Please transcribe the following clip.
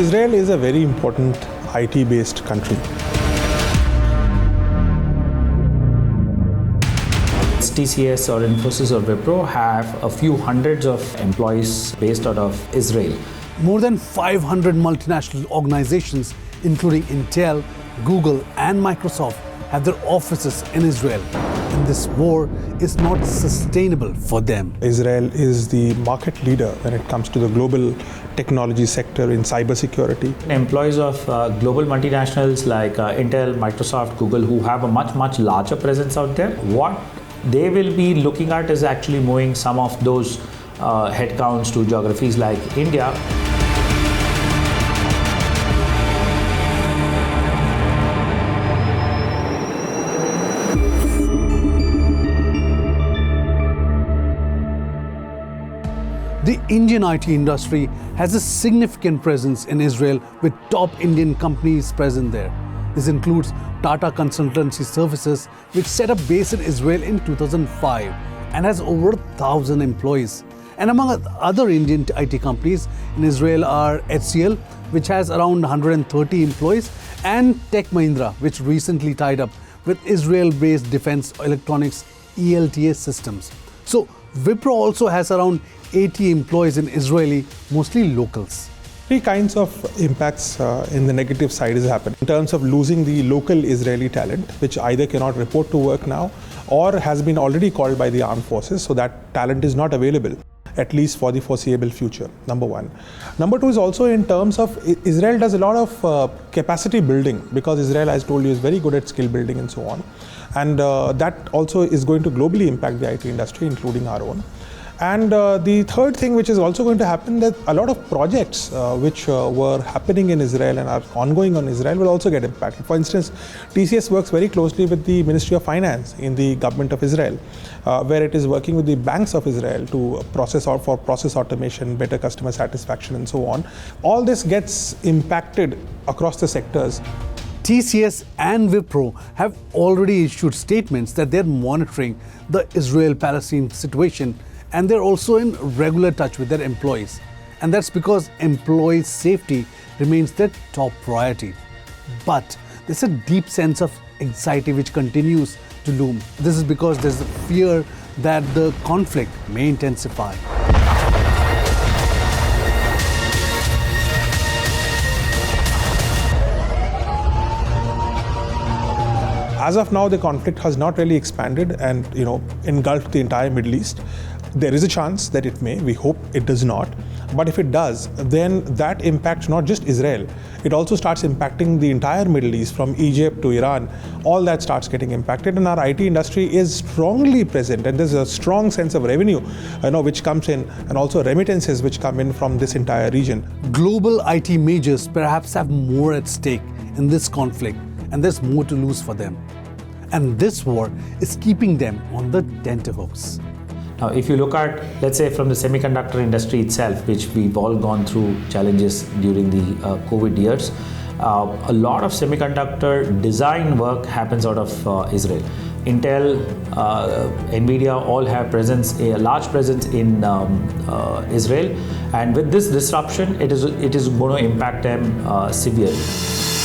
Israel is a very important IT-based country. TCS or Infosys or Wipro have a few hundreds of employees based out of Israel. More than 500 multinational organizations, including Intel, Google, and Microsoft, have their offices in Israel. And this war is not sustainable for them. Israel is the market leader when it comes to the global technology sector in cybersecurity. Employees of global multinationals like Intel, Microsoft, Google, who have a much larger presence out there, what they will be looking at is actually moving some of those headcounts to geographies like India. The Indian IT industry has a significant presence in Israel with top Indian companies present there. This includes Tata Consultancy Services, which set up base in Israel in 2005 and has over 1,000 employees. And among other Indian IT companies in Israel are HCL, which has around 130 employees, and Tech Mahindra, which recently tied up with Israel-based defense electronics ELTA systems. So Wipro also has around 80 employees in Israeli, mostly locals. Three kinds of impacts in the negative side is happening. In terms of losing the local Israeli talent, which either cannot report to work now or has been already called by the armed forces, so that talent is not available, at least for the foreseeable future, number one. Number two is also in terms of Israel does a lot of capacity building, because Israel, as I told you, is very good at skill building and so on. And that also is going to globally impact the IT industry, including our own. And the third thing which is also going to happen, that a lot of projects which were happening in Israel and are ongoing on Israel will also get impacted. For instance, TCS works very closely with the Ministry of Finance in the government of Israel, where it is working with the banks of Israel to process automation, better customer satisfaction and so on. All this gets impacted across the sectors. TCS and Wipro have already issued statements that they're monitoring the Israel-Palestine situation, and they're also in regular touch with their employees. And that's because employee safety remains their top priority. But there's a deep sense of anxiety which continues to loom. This is because there's a fear that the conflict may intensify. As of now, the conflict has not really expanded and engulfed the entire Middle East. There is a chance that it may. We hope it does not. But if it does, then that impacts not just Israel. It also starts impacting the entire Middle East, from Egypt to Iran. All that starts getting impacted, and our IT industry is strongly present. And there's a strong sense of revenue, which comes in, and also remittances which come in from this entire region. Global IT majors perhaps have more at stake in this conflict, and there's more to lose for them. And this war is keeping them on the tenterhooks. Now, if you look at, let's say, from the semiconductor industry itself, which we've all gone through challenges during the COVID years, a lot of semiconductor design work happens out of Israel. Intel, Nvidia all have a large presence in Israel, and with this disruption, it is going to impact them severely.